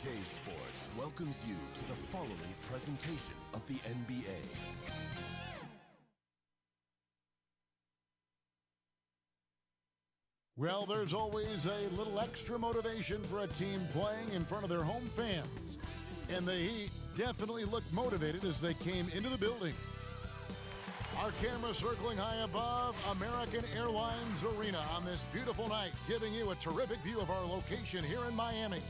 2K Sports welcomes you to the following presentation of the NBA. Well, there's always a little extra motivation for a team playing in front of their home fans. And the Heat definitely looked motivated as they came into the building. Our camera circling high above American Airlines Arena on this beautiful night, giving you a terrific view of our location here in Miami.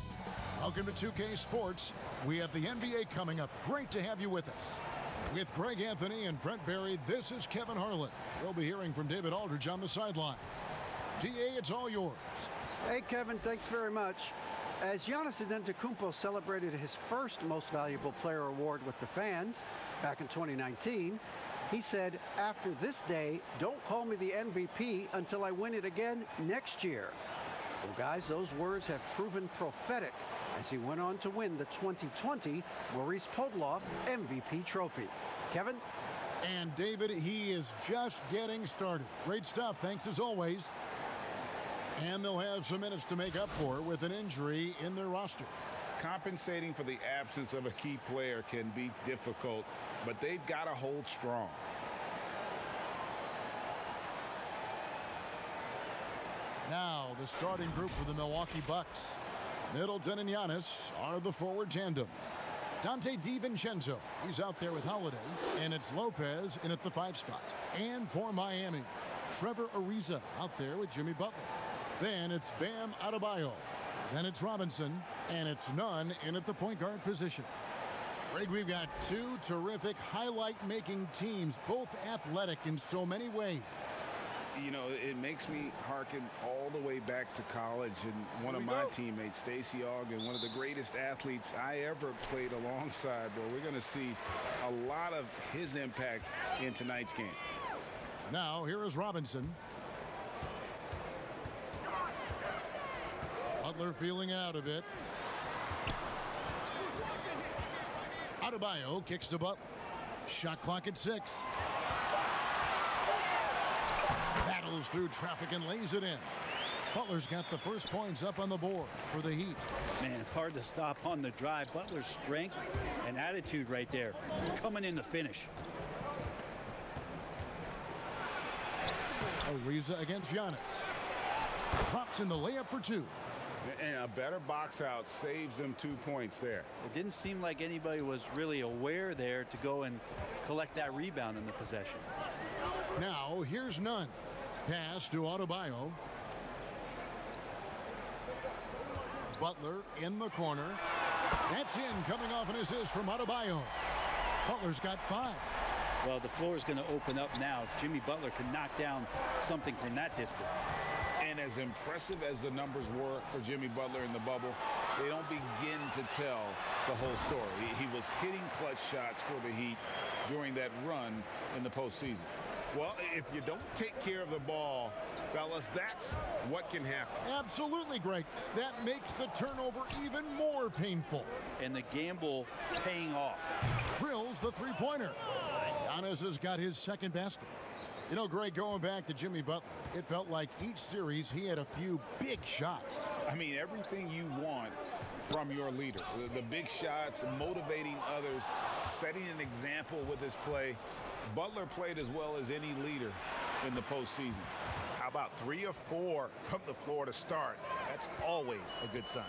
Welcome to 2K Sports. We have the NBA coming up. Great to have you with us. With Greg Anthony and Brent Barry, this is Kevin Harlan. We'll be hearing from David Aldridge on the sideline. DA, it's all yours. Hey, Kevin, thanks very much. As Giannis Antetokounmpo celebrated his first Most Valuable Player award with the fans back in 2019, he said, "After this day, don't call me the MVP until I win it again next year." Well, guys, those words have proven prophetic as he went on to win the 2020 Maurice Podoloff MVP trophy. Kevin? And David, he is just getting started. Great stuff, thanks as always. And they'll have some minutes to make up for with an injury in their roster. Compensating for the absence of a key player can be difficult, but they've got to hold strong. Now, the starting group for the Milwaukee Bucks. Middleton and Giannis are the forward tandem. Dante DiVincenzo, he's out there with Holiday, and it's Lopez in at the 5 spot. And for Miami, Trevor Ariza out there with Jimmy Butler. Then it's Bam Adebayo. Then it's Robinson, and it's Nunn in at the point guard position. Greg, we've got two terrific highlight-making teams, both athletic in so many ways. You know, it makes me hearken all the way back to college, and one of my teammates, Stacey Ogden, one of the greatest athletes I ever played alongside. Well, we're going to see a lot of his impact in tonight's game. Now, here is Robinson. Butler feeling it out a bit. Adebayo kicks to Butler. Shot clock at 6. Battles through traffic and lays it in. Butler's got the first points up on the board for the Heat. Man, it's hard to stop on the drive. Butler's strength and attitude right there, coming in to finish. Ariza against Giannis. Drops in the layup for 2. And a better box out saves them 2 points there. It didn't seem like anybody was really aware there to go and collect that rebound in the possession. Now, here's Nunn. Pass to Adebayo. Butler in the corner. That's in, coming off an assist from Adebayo. Butler's got 5. Well, the floor is going to open up now if Jimmy Butler can knock down something from that distance. And as impressive as the numbers were for Jimmy Butler in the bubble, they don't begin to tell the whole story. He was hitting clutch shots for the Heat during that run in the postseason. Well, if you don't take care of the ball, fellas, that's what can happen. Absolutely, Greg. That makes the turnover even more painful. And the gamble paying off. Drills the three-pointer. Giannis has got his second basket. You know, Greg, going back to Jimmy Butler, it felt like each series he had a few big shots. I mean, everything you want from your leader. The big shots, motivating others, setting an example with his play. Butler played as well as any leader in the postseason. How about 3 or 4 from the floor to start? That's always a good sign.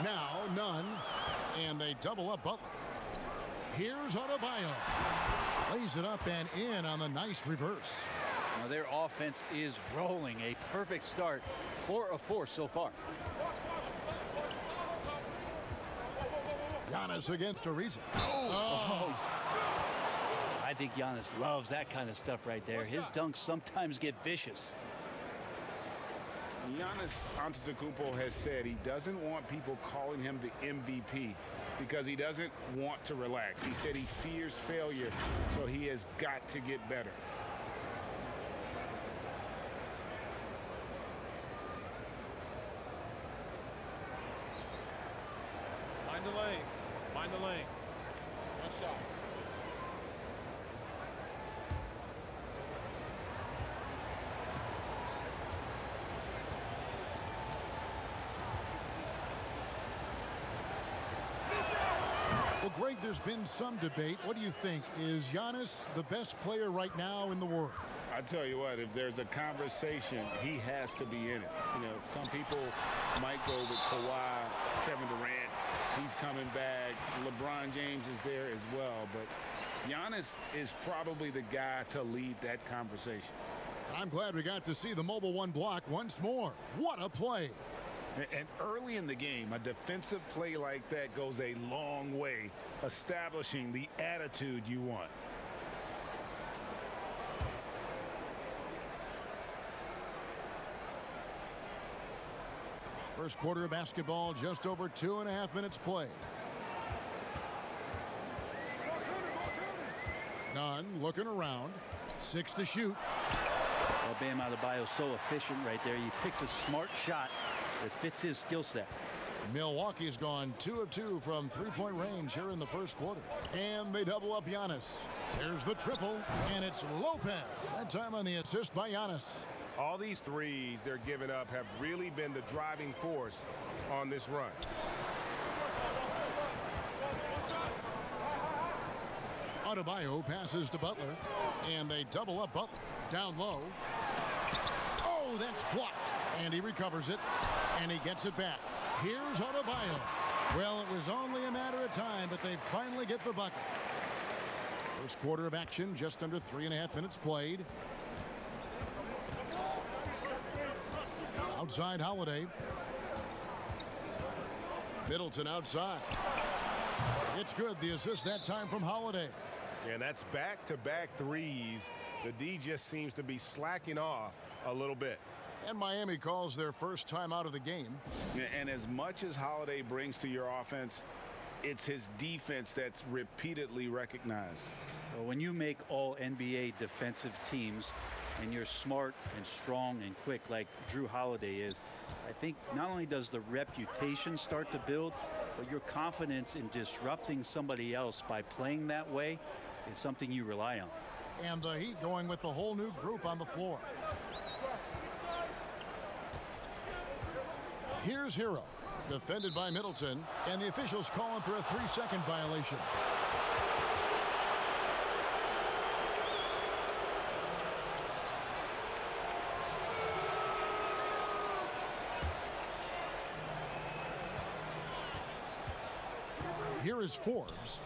Now, Nunn, and they double up Butler. Here's Adebayo. Lays it up and in on the nice reverse. Now their offense is rolling. A perfect start. 4 of 4 so far. Giannis against Ariza. Oh. I think Giannis loves that kind of stuff right there. His dunks sometimes get vicious. Giannis Antetokounmpo has said he doesn't want people calling him the MVP because he doesn't want to relax. He said he fears failure, so he has got to get better. Mind the lanes. Mind the lanes. One shot. Greg, there's been some debate. What do you think? Is Giannis the best player right now in the world? I tell you what, if there's a conversation, he has to be in it. You know, some people might go with Kawhi, Kevin Durant. He's coming back. LeBron James is there as well. But Giannis is probably the guy to lead that conversation. And I'm glad we got to see the Mobile One block once more. What a play. And early in the game, a defensive play like that goes a long way, establishing the attitude you want. First quarter of basketball, just over 2.5 minutes played. Nunn looking around. 6 to shoot. Well, Bam Adebayo so efficient right there. He picks a smart shot that fits his skill set. Milwaukee's gone 2 of 2 from three-point range here in the first quarter. And they double up Giannis. There's the triple, and it's Lopez. That time on the assist by Giannis. All these threes they're giving up have really been the driving force on this run. Adebayo passes to Butler, and they double up Butler. Down low. Oh, that's blocked. And he recovers it, and he gets it back. Here's Adebayo. Well, it was only a matter of time, but they finally get the bucket. First quarter of action, just under 3.5 minutes played. Outside Holiday. Middleton outside. It's good. The assist that time from Holiday. And that's back-to-back threes. The D just seems to be slacking off a little bit. And Miami calls their first time out of the game. And as much as Holiday brings to your offense, it's his defense that's repeatedly recognized. Well, when you make all NBA defensive teams and you're smart and strong and quick like Drew Holiday is, I think not only does the reputation start to build, but your confidence in disrupting somebody else by playing that way is something you rely on. And the Heat going with the whole new group on the floor. Here's Hero, defended by Middleton, and the officials calling for a 3-second violation. Here is Forbes.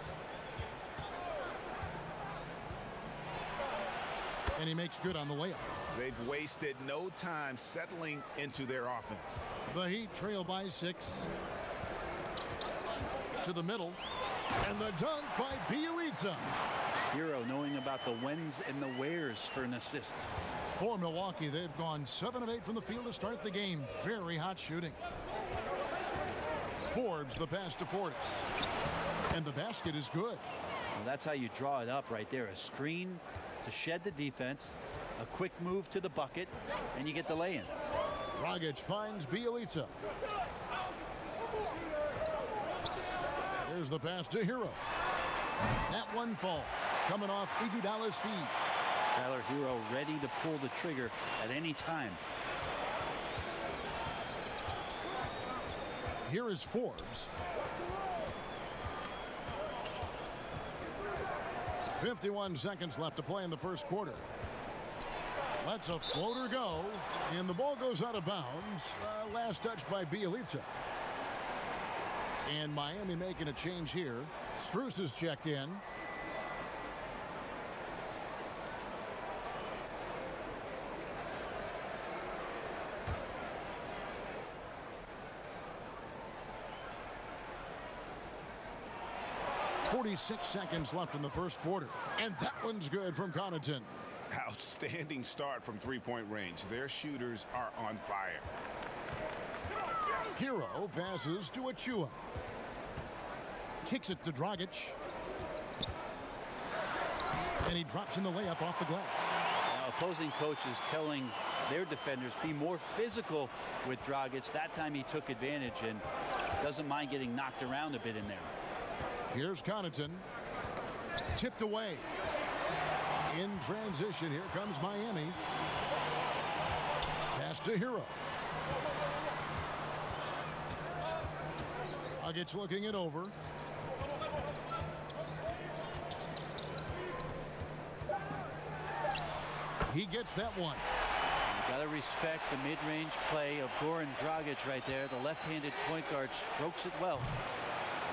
And he makes good on the layup. They've wasted no time settling into their offense. The Heat trail by 6. To the middle. And the dunk by Bielitsa. Hero knowing about the whens and the wheres for an assist. For Milwaukee, they've gone 7 of 8 from the field to start the game. Very hot shooting. Forbes the pass to Portis. And the basket is good. Well, that's how you draw it up right there. A screen to shed the defense, a quick move to the bucket, and you get the lay-in. Dragic finds Bielitsa. Here's the pass to Hero. That one falls. Coming off Iguodala's feet. Tyler Hero ready to pull the trigger at any time. Here is Forbes. 51 seconds left to play in the first quarter. Lets a floater go, and the ball goes out of bounds. Last touch by Bielitsa. And Miami making a change here. Strus is checked in. .46 seconds left in the first quarter. And that one's good from Connaughton. Outstanding start from three-point range. Their shooters are on fire. Hero passes to Achua. Kicks it to Dragic. And he drops in the layup off the glass. Now, opposing coaches telling their defenders be more physical with Dragic. That time he took advantage and doesn't mind getting knocked around a bit in there. Here's Connaughton. Tipped away. In transition, here comes Miami. Pass to Hero. Dragic looking it over. He gets that one. Got to respect the mid-range play of Goran Dragic right there. The left-handed point guard strokes it well.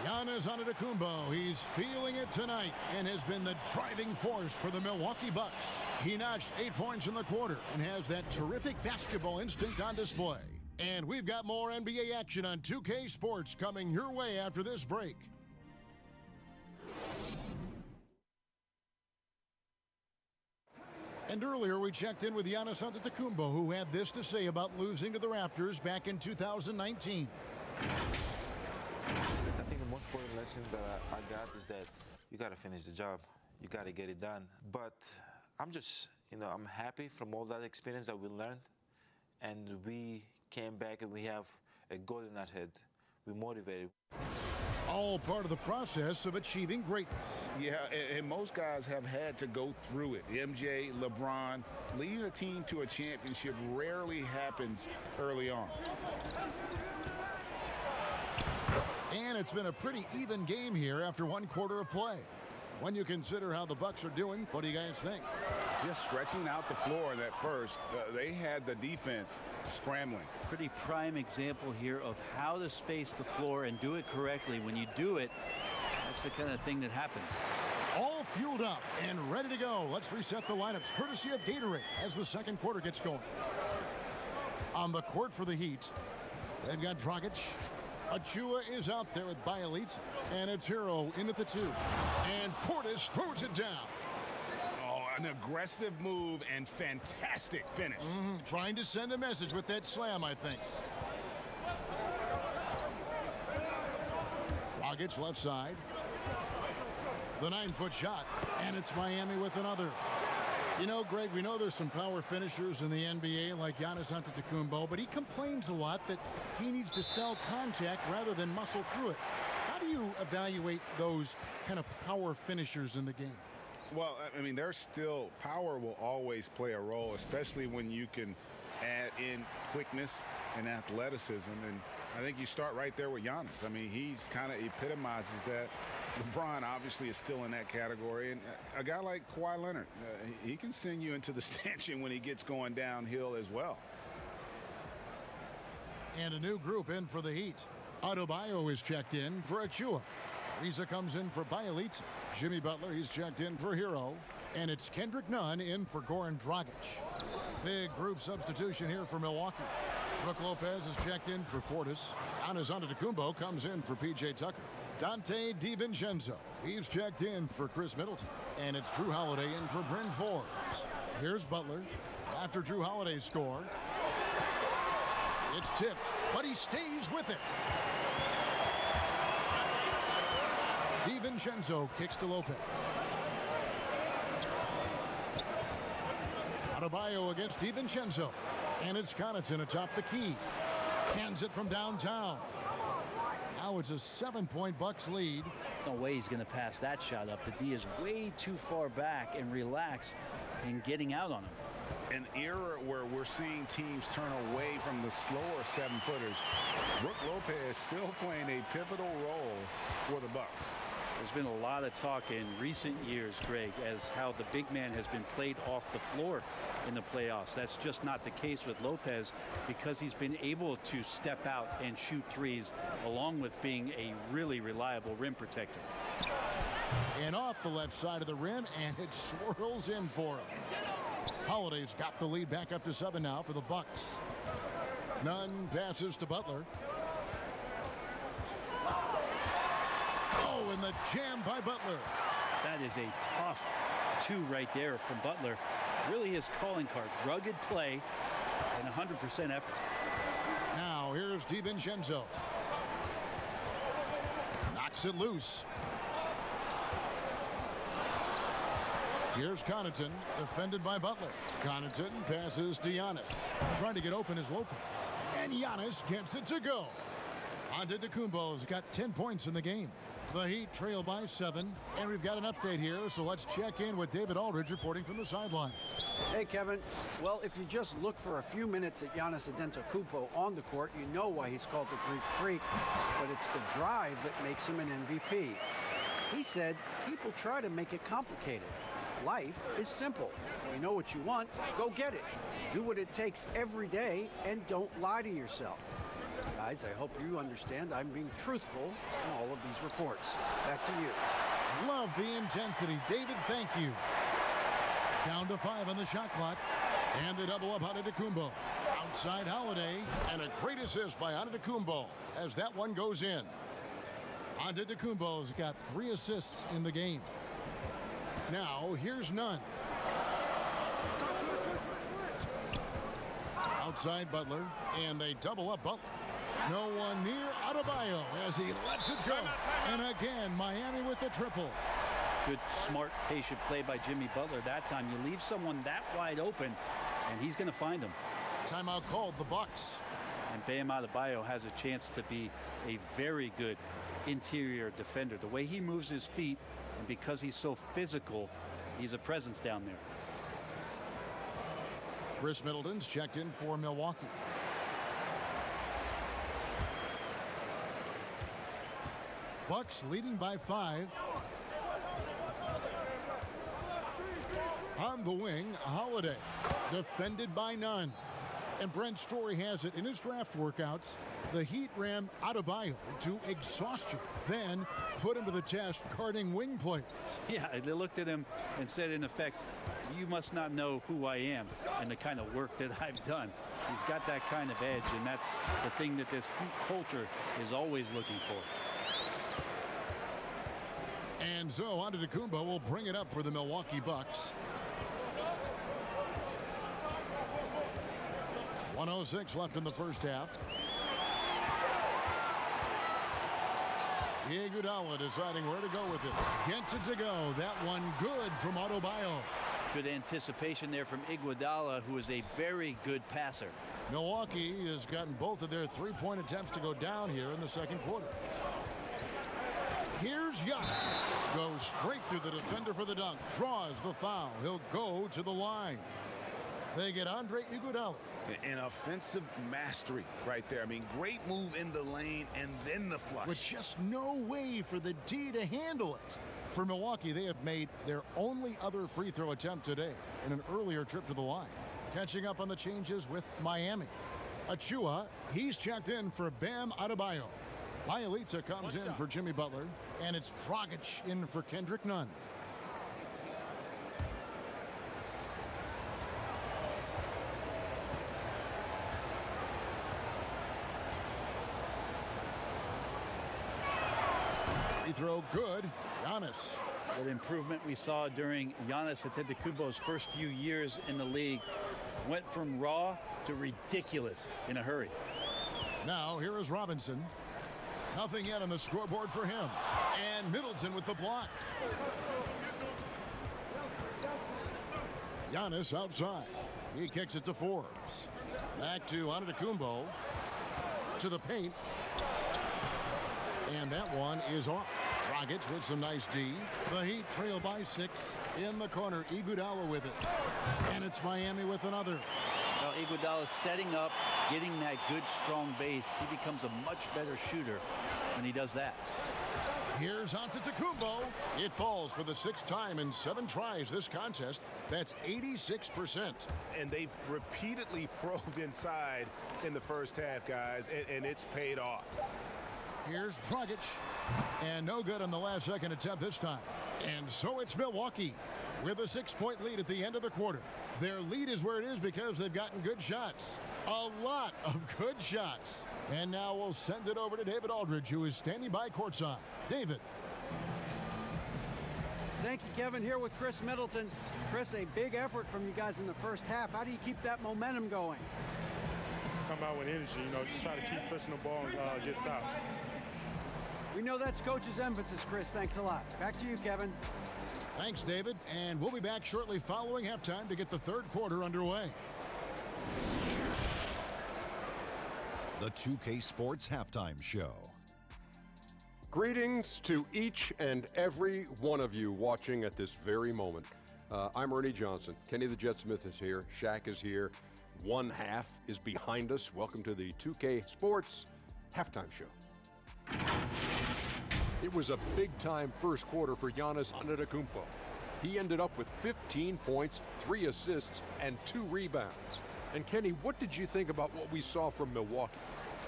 Giannis Antetokounmpo, he's feeling it tonight and has been the driving force for the Milwaukee Bucks. He notched 8 points in the quarter and has that terrific basketball instinct on display. And we've got more NBA action on 2K Sports coming your way after this break. And earlier we checked in with Giannis Antetokounmpo, who had this to say about losing to the Raptors back in 2019. I think the most important lesson that I got is that you got to finish the job. You got to get it done. But I'm just, I'm happy from all that experience that we learned. And we came back and we have a goal in our head. We're motivated. All part of the process of achieving greatness. Yeah, and most guys have had to go through it. MJ, LeBron, leading a team to a championship rarely happens early on. And it's been a pretty even game here after one quarter of play. When you consider how the Bucks are doing, what do you guys think? Just stretching out the floor that first, they had the defense scrambling. Pretty prime example here of how to space the floor and do it correctly. When you do it, that's the kind of thing that happens. All fueled up and ready to go. Let's reset the lineups courtesy of Gatorade as the second quarter gets going. On the court for the Heat, they've got Dragic. Achua is out there with Bjelica, and it's Hero in at the 2. And Portis throws it down. Oh, an aggressive move and fantastic finish. Trying to send a message with that slam, I think. Dragic left side. The 9-foot shot, and it's Miami with another. Greg, we know there's some power finishers in the NBA like Giannis Antetokounmpo, but he complains a lot that he needs to sell contact rather than muscle through it. How do you evaluate those kind of power finishers in the game? Well, I mean, there's still power will always play a role, especially when you can add in quickness and athleticism. And I think you start right there with Giannis. I mean, he's kind of epitomizes that. LeBron obviously is still in that category. And a guy like Kawhi Leonard, he can send you into the stanchion when he gets going downhill as well. And a new group in for the Heat. Adebayo is checked in for Achua. Riza comes in for Bjelica. Jimmy Butler, he's checked in for Hero. And it's Kendrick Nunn in for Goran Dragic. Big group substitution here for Milwaukee. Brook Lopez is checked in for Portis. Giannis Antetokounmpo comes in for P.J. Tucker. Dante DiVincenzo, he's checked in for Chris Middleton. And it's Drew Holiday in for Bryn Forbes. Here's Butler after Drew Holiday's score. It's tipped, but he stays with it. DiVincenzo kicks to Lopez. Adebayo against DiVincenzo. And it's Connaughton atop the key. Cans it from downtown. Now it's a 7-point Bucks lead. No way he's going to pass that shot up. The D is way too far back and relaxed in getting out on him. An era where we're seeing teams turn away from the slower 7-footers. Brook Lopez still playing a pivotal role for the Bucks. There's been a lot of talk in recent years, Greg, as how the big man has been played off the floor in the playoffs. That's just not the case with Lopez because he's been able to step out and shoot threes along with being a really reliable rim protector. And off the left side of the rim, and it swirls in for him. Holiday's got the lead back up to 7 now for the Bucks. Nunn passes to Butler. Oh, and the jam by Butler. That is a tough 2 right there from Butler. Really his calling card. Rugged play and 100% effort. Now here's DiVincenzo. Knocks it loose. Here's Connaughton, defended by Butler. Connaughton passes to Giannis. Trying to get open is Lopez. And Giannis gets it to go. Antetokounmpo's got 10 points in the game. The Heat trail by 7, and we've got an update here, so let's check in with David Aldridge reporting from the sideline. Hey, Kevin. Well, if you just look for a few minutes at Giannis Antetokounmpo on the court, you know why he's called the Greek Freak, but it's the drive that makes him an MVP. He said people try to make it complicated. Life is simple. You know what you want, go get it. Do what it takes every day and don't lie to yourself. Guys, I hope you understand I'm being truthful in all of these reports. Back to you. Love the intensity. David, thank you. Down to 5 on the shot clock. And they double up Antetokounmpo. Outside Holiday. And a great assist by Antetokounmpo as that one goes in. Antetokounmpo's got 3 assists in the game. Now, here's Nunn. Outside Butler. And they double up Butler. No one near Adebayo as he lets it go. And again, Miami with the triple. Good, smart, patient play by Jimmy Butler. That time you leave someone that wide open, and he's going to find him. Timeout called, the Bucks. And Bam Adebayo has a chance to be a very good interior defender. The way he moves his feet, and because he's so physical, he's a presence down there. Chris Middleton's checked in for Milwaukee. Bucks leading by 5. On the wing, Holiday. Defended by Nunn. And Brent Story has it in his draft workouts. The Heat ran Adebayo to exhaustion. Then put him to the test guarding wing players. Yeah, they looked at him and said, in effect, you must not know who I am and the kind of work that I've done. He's got that kind of edge, and that's the thing that this Heat culture is always looking for. And so Antetokounmpo will bring it up for the Milwaukee Bucks. 1:06 left in the first half. Iguodala deciding where to go with it. Gets it to go. That one good from Adebayo. Good anticipation there from Iguodala, who is a very good passer. Milwaukee has gotten both of their three-point attempts to go down here in the second quarter. Here's Giannis. Goes straight through the defender for the dunk. Draws the foul. He'll go to the line. They get Andre Iguodala. An offensive mastery right there. I mean, great move in the lane and then the flush. With just no way for the D to handle it. For Milwaukee, they have made their only other free throw attempt today in an earlier trip to the line. Catching up on the changes with Miami. Achua, he's checked in for Bam Adebayo. Bielitsa comes in for Jimmy Butler, and it's Dragic in for Kendrick Nunn. Free throw good. Giannis. That improvement we saw during Giannis Antetokounmpo's first few years in the league went from raw to ridiculous in a hurry. Now here is Robinson. Nothing yet on the scoreboard for him. And Middleton with the block. Giannis outside. He kicks it to Forbes. Back to Antetokounmpo. To the paint. And that one is off. Dragic with some nice D. The Heat trail by 6. In the corner, Iguodala with it. And it's Miami with another. Now Iguodala setting up, getting that good, strong base. He becomes a much better shooter when he does that. Here's Antetokounmpo. It falls for the 6th time in 7 tries this contest. That's 86%. And they've repeatedly probed inside in the first half, guys, and it's paid off. Here's Dragic. And no good on the last second attempt this time. And so it's Milwaukee with a 6-point lead at the end of the quarter. Their lead is where it is because they've gotten good shots. A lot of good shots. And now we'll send it over to David Aldridge, who is standing by courtside. David. Thank you, Kevin. Here with Chris Middleton. Chris, a big effort from you guys in the first half. How do you keep that momentum going? Come out with energy, just try to keep pushing the ball and get stops. We know that's Coach's emphasis, Chris. Thanks a lot. Back to you, Kevin. Thanks, David. And we'll be back shortly following halftime to get the third quarter underway. The 2K Sports Halftime Show. Greetings to each and every one of you watching at this very moment. I'm Ernie Johnson. Kenny the Jet Smith is here. Shaq is here. One half is behind us. Welcome to the 2K Sports Halftime Show. It was a big-time first quarter for Giannis Antetokounmpo. He ended up with 15 points, 3 assists, and 2 rebounds. And Kenny, what did you think about what we saw from Milwaukee?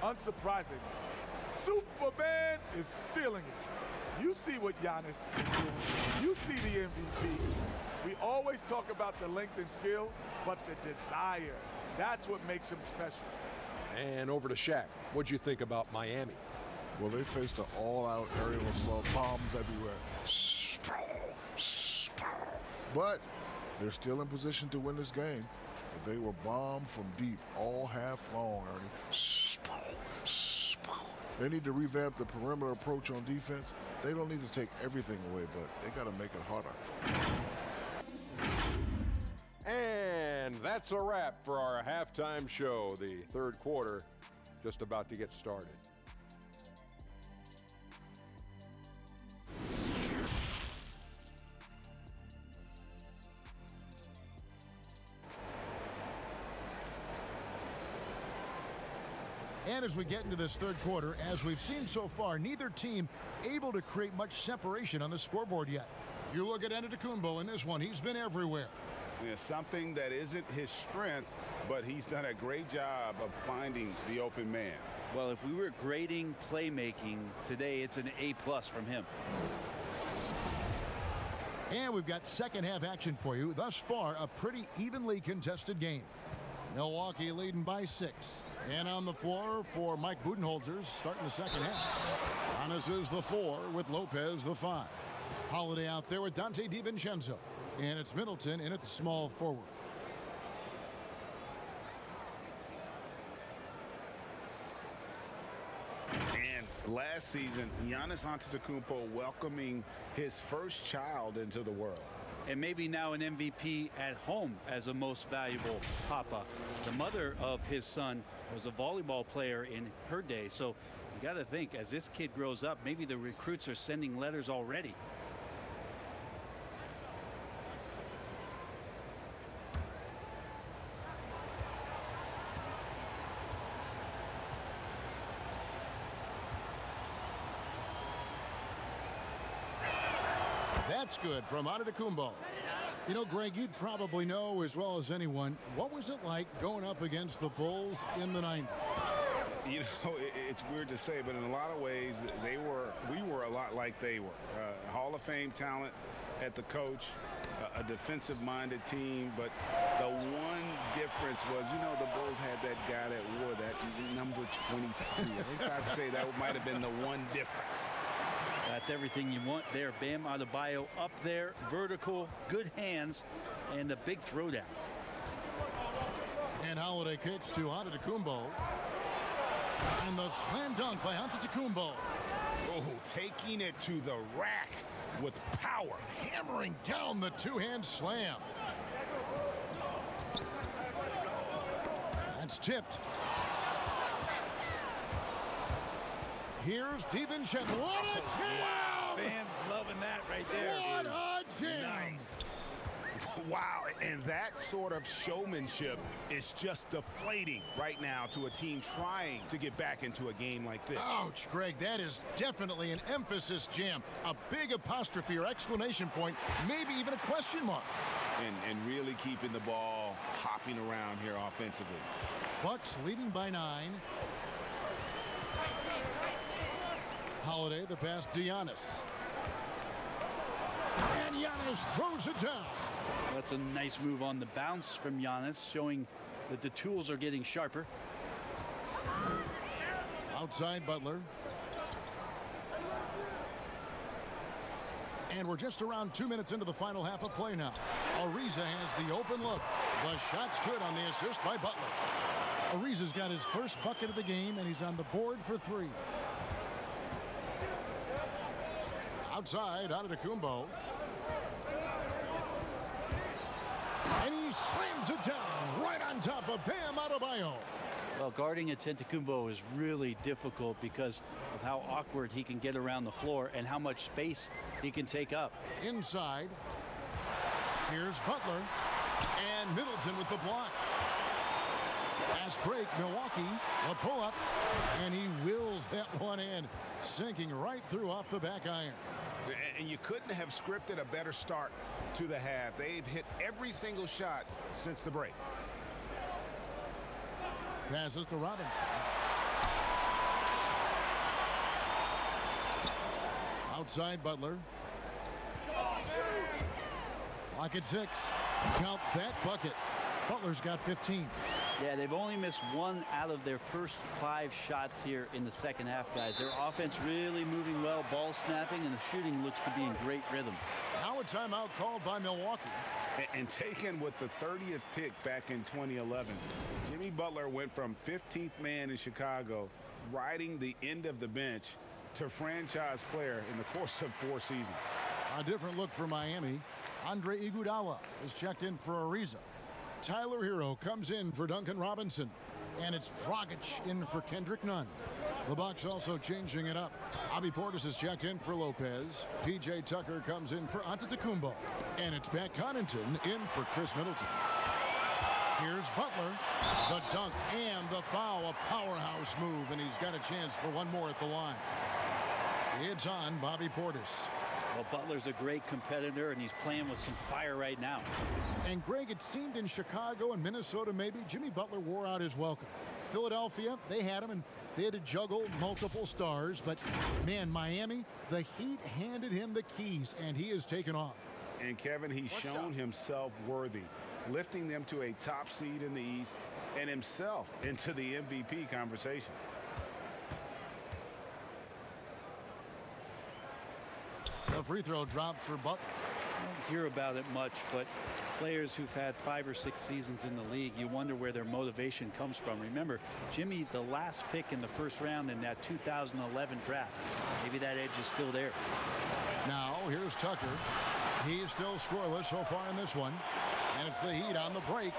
Unsurprising. Superman is stealing it. You see what Giannis is doing. You see the MVP. We always talk about the length and skill, but the desire, that's what makes him special. And over to Shaq. What'd you think about Miami? Well, they faced an all-out aerial assault, bombs everywhere. But they're still in position to win this game. But they were bombed from deep all half long, Ernie. They need to revamp the perimeter approach on defense. They don't need to take everything away, but they got to make it harder. And that's a wrap for our halftime show. The third quarter just about to get started. And as we get into this third quarter, as we've seen so far, neither team able to create much separation on the scoreboard yet. You look at Antetokounmpo in this one, he's been everywhere. Yeah, something that isn't his strength, but he's done a great job of finding the open man. Well, if we were grading playmaking today, it's an A+ from him. And we've got second half action for you. Thus far, a pretty evenly contested game. Milwaukee leading by 6. And on the floor for Mike Budenholzer starting the second half. Giannis is the 4 with Lopez the 5. Holiday out there with Dante DiVincenzo. And it's Middleton in at small forward. And last season, Giannis Antetokounmpo welcoming his first child into the world. And maybe now an MVP at home as a most valuable papa. The mother of his son was a volleyball player in her day. So you got to think, as this kid grows up, maybe the recruits are sending letters already. That's good from Antetokounmpo. You know, Greg, you'd probably know as well as anyone, what was it like going up against the Bulls in the 90s? You know, it's weird to say, but in a lot of ways, we were a lot like they were. Hall of Fame talent at the coach, a defensive-minded team, but the one difference was, you know, the Bulls had that guy that wore that number 23. I think I'd say that might have been the one difference. That's everything you want there. Bam Adebayo up there, vertical, good hands, and a big throwdown. And Holiday kicks to Antetokounmpo. And the slam dunk by Antetokounmpo. Oh, taking it to the rack with power. Hammering down the two-hand slam. That's tipped. Here's DiVincenzo. What a jam! Wow, fans loving that right there. What a jam! Nice. Wow, and that sort of showmanship is just deflating right now to a team trying to get back into a game like this. Ouch, Greg, that is definitely an emphasis jam. A big apostrophe or exclamation point, maybe even a question mark. And really keeping the ball hopping around here offensively. Bucks leading by 9. Holiday, the pass to Giannis. And Giannis throws it down. That's a nice move on the bounce from Giannis, showing that the tools are getting sharper. Outside Butler. And we're just around 2 minutes into the final half of play now. Ariza has the open look. The shot's good on the assist by Butler. Ariza's got his first bucket of the game, and he's on the board for 3. Outside, Antetokounmpo. And he slams it down right on top of Bam Adebayo. Well, guarding Antetokounmpo is really difficult because of how awkward he can get around the floor and how much space he can take up. Inside, here's Butler and Middleton with the block. Fast break, Milwaukee, a pull-up, and he wills that one in, sinking right through off the back iron. And you couldn't have scripted a better start to the half. They've hit every single shot since the break. Passes to Robinson. Outside Butler. Clock at 6. Count that bucket. Butler's got 15. Yeah, they've only missed 1 out of their first 5 shots here in the second half, guys. Their offense really moving well, ball snapping, and the shooting looks to be in great rhythm. Now a timeout called by Milwaukee. And taken with the 30th pick back in 2011, Jimmy Butler went from 15th man in Chicago, riding the end of the bench, to franchise player in the course of 4 seasons. A different look for Miami. Andre Iguodala is checked in for Ariza. Tyler Hero comes in for Duncan Robinson. And it's Dragic in for Kendrick Nunn. The Bucks also changing it up. Bobby Portis is checked in for Lopez. P.J. Tucker comes in for Antetokounmpo. And it's Pat Connaughton in for Chris Middleton. Here's Butler. The dunk and the foul. A powerhouse move, and he's got a chance for one more at the line. It's on Bobby Portis. Well, Butler's a great competitor, and he's playing with some fire right now. And Greg, it seemed in Chicago and Minnesota maybe Jimmy Butler wore out his welcome. Philadelphia, they had him, and they had to juggle multiple stars. But, man, Miami, the Heat handed him the keys, and he has taken off. And, Kevin, he's shown himself worthy, lifting them to a top seed in the East and himself into the MVP conversation. The free throw drop for Butler. I don't hear about it much, but players who've had 5 or 6 seasons in the league, you wonder where their motivation comes from. Remember, Jimmy, the last pick in the first round in that 2011 draft. Maybe that edge is still there. Now, here's Tucker. He's still scoreless so far in this one. And it's the Heat on the break.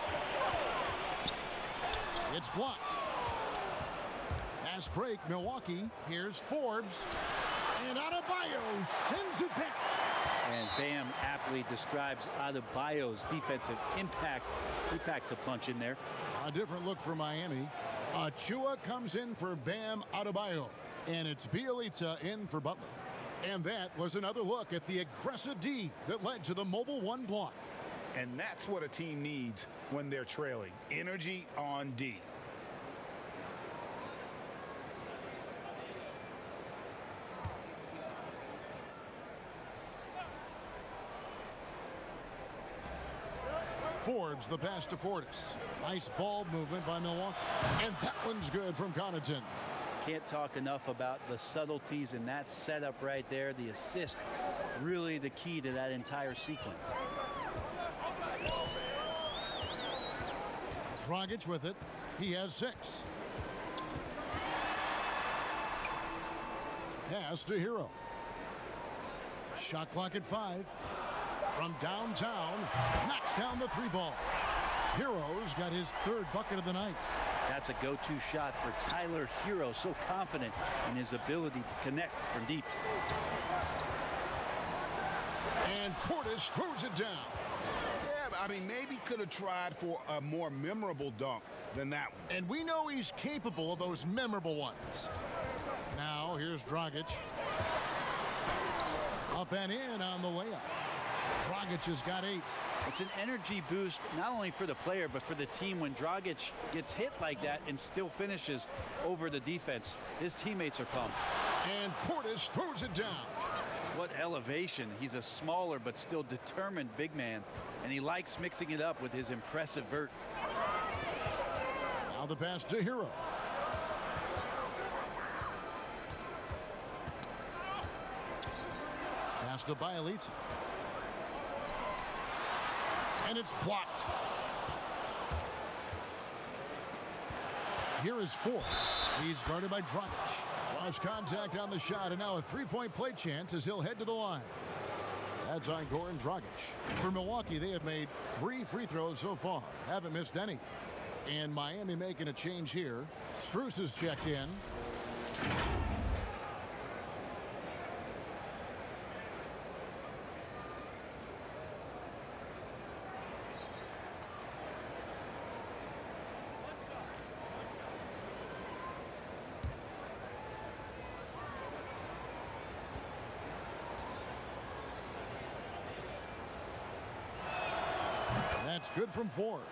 It's blocked. Fast break, Milwaukee. Here's Forbes. And Adebayo sends it back. And Bam aptly describes Adebayo's defensive impact. He packs a punch in there. A different look for Miami. Achua comes in for Bam Adebayo. And it's Bielitsa in for Butler. And that was another look at the aggressive D that led to the Mobile One block. And that's what a team needs when they're trailing. Energy on D. Forbes, the pass to Portis. Nice ball movement by Milwaukee. And that one's good from Connaughton. Can't talk enough about the subtleties in that setup right there. The assist, really the key to that entire sequence. Dragic with it. He has 6. Pass to Hero. Shot clock at 5. From downtown, knocks down the 3 ball. Hero's got his 3rd bucket of the night. That's a go-to shot for Tyler Hero, so confident in his ability to connect from deep. And Portis throws it down. Yeah, I mean, maybe could have tried for a more memorable dunk than that one. And we know he's capable of those memorable ones. Now, here's Dragic. Up and in on the layup. Dragic has got 8. It's an energy boost, not only for the player, but for the team when Dragic gets hit like that and still finishes over the defense. His teammates are pumped. And Portis throws it down. What elevation. He's a smaller but still determined big man, and he likes mixing it up with his impressive vert. Now the pass to Hero. Pass to Bielitsa. And it's blocked. Here is Forbes. He's guarded by Dragic. Draws contact on the shot, and now a 3-point play chance as he'll head to the line. That's on Goran Dragic. For Milwaukee, they have made 3 free throws so far. Haven't missed any. And Miami making a change here. Strus is checked in. It's good from Forbes.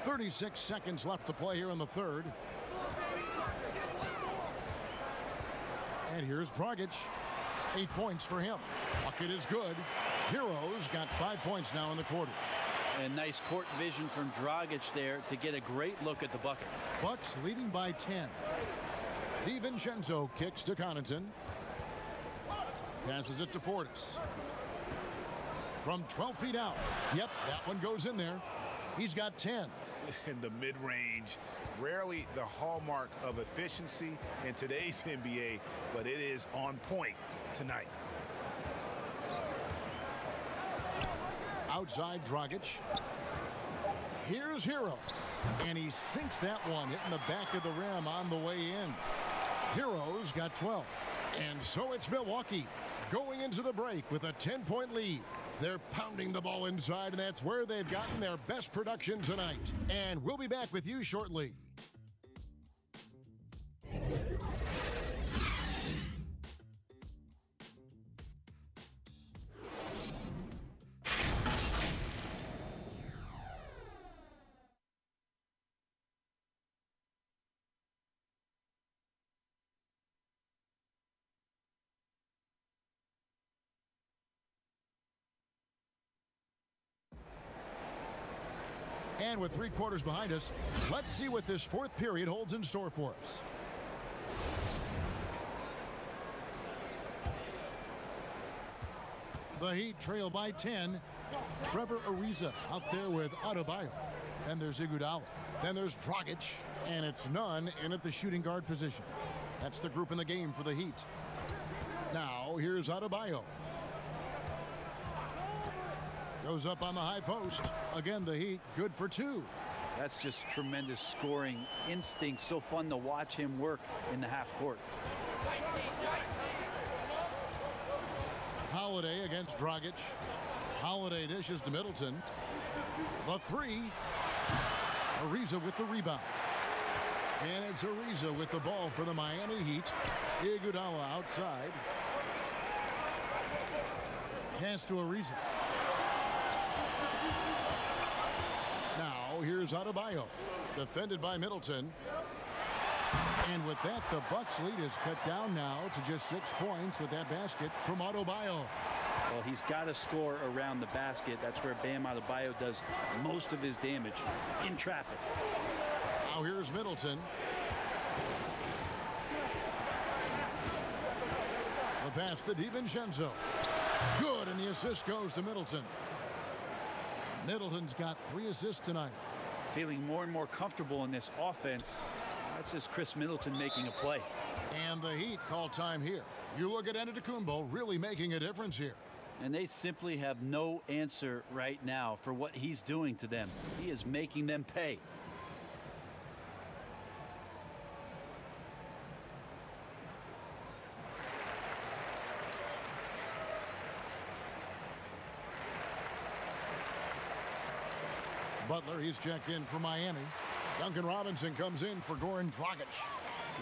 36 seconds left to play here in the third. And here's Dragic. 8 points for him. Bucket is good. Heroes got 5 points now in the quarter. And nice court vision from Dragic there to get a great look at the bucket. Bucks leading by 10. DiVincenzo kicks to Connaughton. Passes it to Portis. From 12 feet out. Yep, that one goes in there. He's got 10. In the mid-range, rarely the hallmark of efficiency in today's NBA, but it is on point tonight. Outside Dragic. Here's Hero. And he sinks that one, hitting the back of the rim on the way in. Heroes got 12. And so it's Milwaukee going into the break with a 10-point lead. They're pounding the ball inside, and that's where they've gotten their best production tonight. And we'll be back with you shortly. And with 3 quarters behind us, let's see what this fourth period holds in store for us. The Heat trail by 10. Trevor Ariza out there with Adebayo. Then there's Iguodala. Then there's Dragic. And it's Nunn in at the shooting guard position. That's the group in the game for the Heat. Now here's Adebayo. Goes up on the high post. Again, the Heat good for 2. That's just tremendous scoring instinct. So fun to watch him work in the half court. Holiday against Dragic. Holiday dishes to Middleton. The 3. Ariza with the rebound. And it's Ariza with the ball for the Miami Heat. Iguodala outside. Pass to Ariza. Now here's Adebayo, defended by Middleton. And with that, the Bucks lead is cut down now to just 6 points with that basket from Adebayo. Well, he's got to score around the basket. That's where Bam Adebayo does most of his damage, in traffic. Now here's Middleton. The pass to DiVincenzo. Good, and the assist goes to Middleton. Middleton's got 3 assists tonight. Feeling more and more comfortable in this offense. That's just Chris Middleton making a play. And the Heat call time here. You look at Antetokounmpo really making a difference here. And they simply have no answer right now for what he's doing to them. He is making them pay. Butler, he's checked in for Miami. Duncan Robinson comes in for Goran Dragic.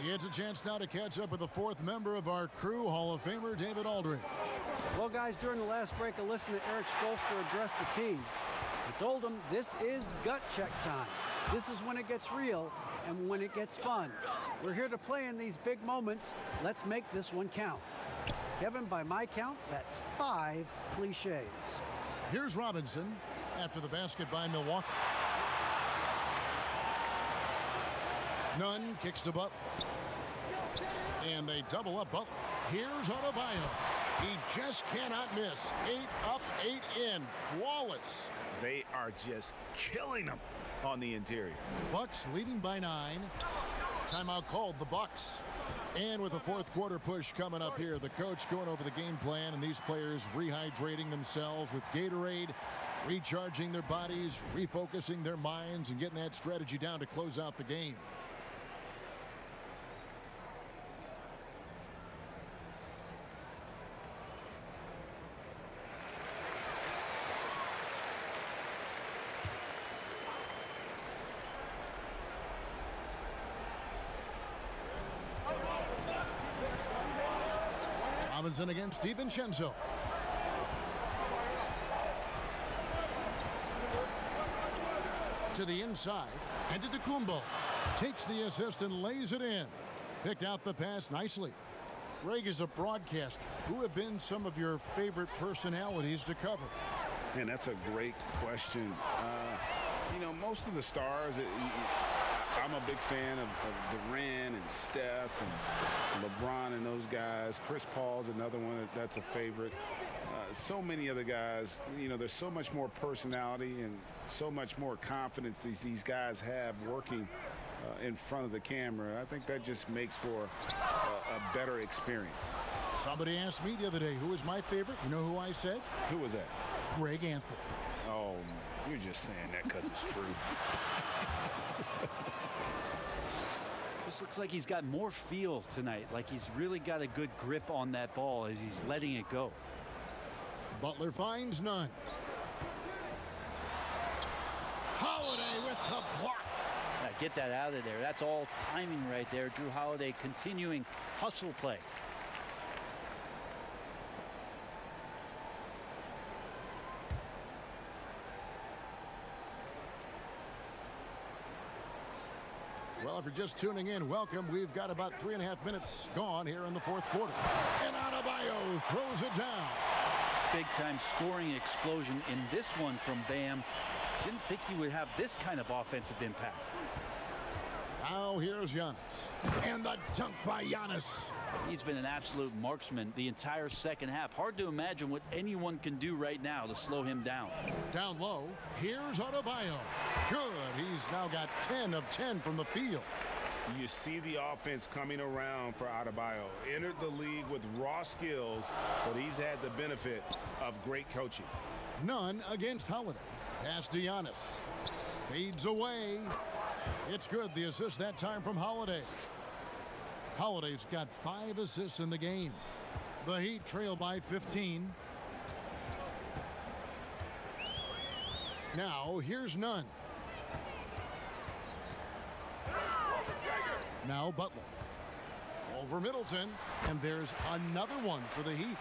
He gets a chance now to catch up with the 4th member of our crew, Hall of Famer David Aldridge. Well, guys, during the last break, I listened to Eric Spoelstra address the team. I told him this is gut check time. This is when it gets real and when it gets fun. We're here to play in these big moments. Let's make this one count. Kevin, by my count, that's 5 cliches. Here's Robinson after the basket by Milwaukee. Nunn kicks to Butler. And they double up Butler. Here's Adebayo. He just cannot miss. 8 up, 8 in. Flawless. They are just killing them on the interior. Bucks leading by 9. Timeout called, the Bucks. And with the 4th quarter push coming up here, the coach going over the game plan and these players rehydrating themselves with Gatorade, recharging their bodies, refocusing their minds, and getting that strategy down to close out the game. Robinson against DiVincenzo. To the inside. Antetokounmpo takes the assist and lays it in. Picked out the pass nicely. Greg is a broadcaster. Who have been some of your favorite personalities to cover? Man, that's a great question. You know, most of the stars, I'm a big fan of Durant and Steph and LeBron and those guys. Chris Paul's another one that's a favorite. So many other guys, you know, there's so much more personality and so much more confidence these guys have working in front of the camera. I think that just makes for a better experience. Somebody asked me the other day, who is my favorite? You know who I said? Who was that? Greg Anthony. Oh, you're just saying that because it's true. This looks like he's got more feel tonight, like he's really got a good grip on that ball as he's letting it go. Butler finds none. Holiday with the block. Get that out of there. That's all timing right there. Drew Holiday continuing hustle play. Well, if you're just tuning in, welcome. We've got about 3.5 minutes gone here in the fourth quarter. And Adebayo throws it down. Big-time scoring explosion in this one from Bam. Didn't think he would have this kind of offensive impact. Now here's Giannis. And the dunk by Giannis. He's been an absolute marksman the entire second half. Hard to imagine what anyone can do right now to slow him down. Down low, here's Adebayo. Good. He's now got 10 of 10 from the field. You see the offense coming around for Adebayo. Entered the league with raw skills, but he's had the benefit of great coaching. None against Holiday. Pass to Giannis. Fades away. It's good. The assist that time from Holiday. Holiday's got 5 assists in the game. The Heat trail by 15. Now here's Nunn. Now Butler. Over Middleton. And there's another one for the Heat.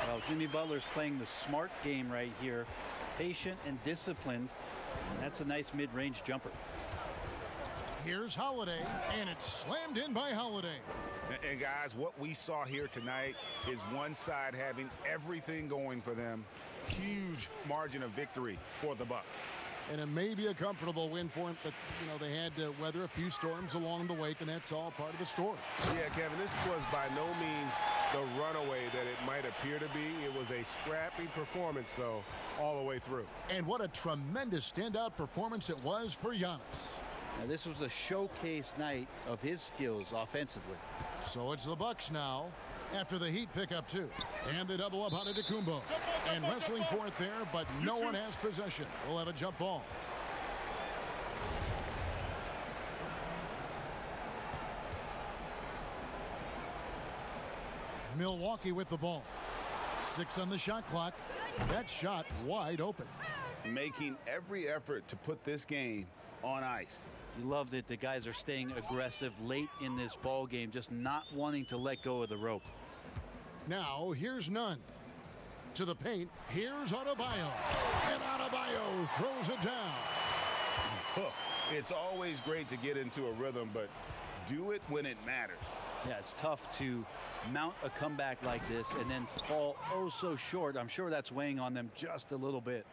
Well, Jimmy Butler's playing the smart game right here. Patient and disciplined. And that's a nice mid-range jumper. Here's Holiday, and it's slammed in by Holiday. And guys, what we saw here tonight is one side having everything going for them. Huge margin of victory for the Bucks. And it may be a comfortable win for them, but, you know, they had to weather a few storms along the way, and that's all part of the story. Yeah, Kevin, this was by no means the runaway that it might appear to be. It was a scrappy performance, though, all the way through. And what a tremendous standout performance it was for Giannis. Now, this was a showcase night of his skills offensively. So it's the Bucks now after the Heat pick up 2. And they double up on Antetokounmpo. And wrestling for it there, but no one has possession. We'll have a jump ball. Milwaukee with the ball. 6 on the shot clock. That shot wide open. Making every effort to put this game on ice. You love that the guys are staying aggressive late in this ball game, just not wanting to let go of the rope. Now here's Nunn. To the paint, here's Adebayo. And Adebayo throws it down. It's always great to get into a rhythm, but do it when it matters. Yeah, it's tough to mount a comeback like this and then fall oh so short. I'm sure that's weighing on them just a little bit.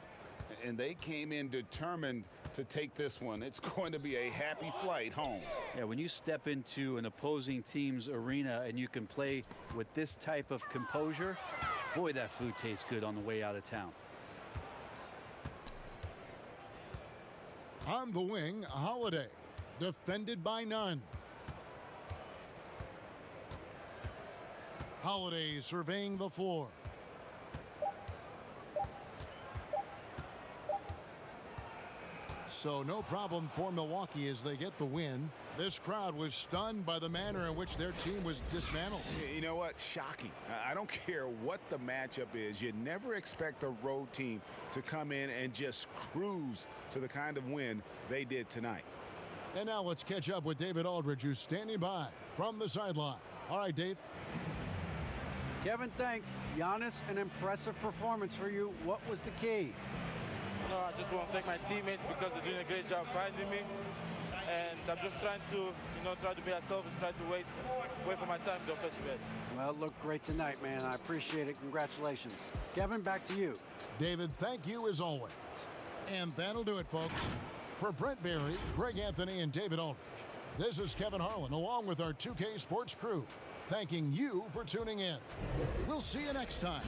And they came in determined to take this one. It's going to be a happy flight home. Yeah, when you step into an opposing team's arena and you can play with this type of composure, boy, that food tastes good on the way out of town. On the wing, Holiday. Defended by Nunn. Holiday surveying the floor. So no problem for Milwaukee as they get the win. This crowd was stunned by the manner in which their team was dismantled. You know what? Shocking. I don't care what the matchup is. You never expect a road team to come in and just cruise to the kind of win they did tonight. And now let's catch up with David Aldridge, who's standing by from the sideline. All right, Dave. Kevin, thanks. Giannis, an impressive performance for you. What was the key? I just want to thank my teammates because they're doing a great job finding me. And I'm just trying to, try to be selfish, try to wait for my time to offensive end. Well, it looked great tonight, man. I appreciate it. Congratulations. Kevin, back to you. David, thank you as always. And that'll do it, folks. For Brent Barry, Greg Anthony, and David Aldridge, this is Kevin Harlan along with our 2K Sports crew, thanking you for tuning in. We'll see you next time.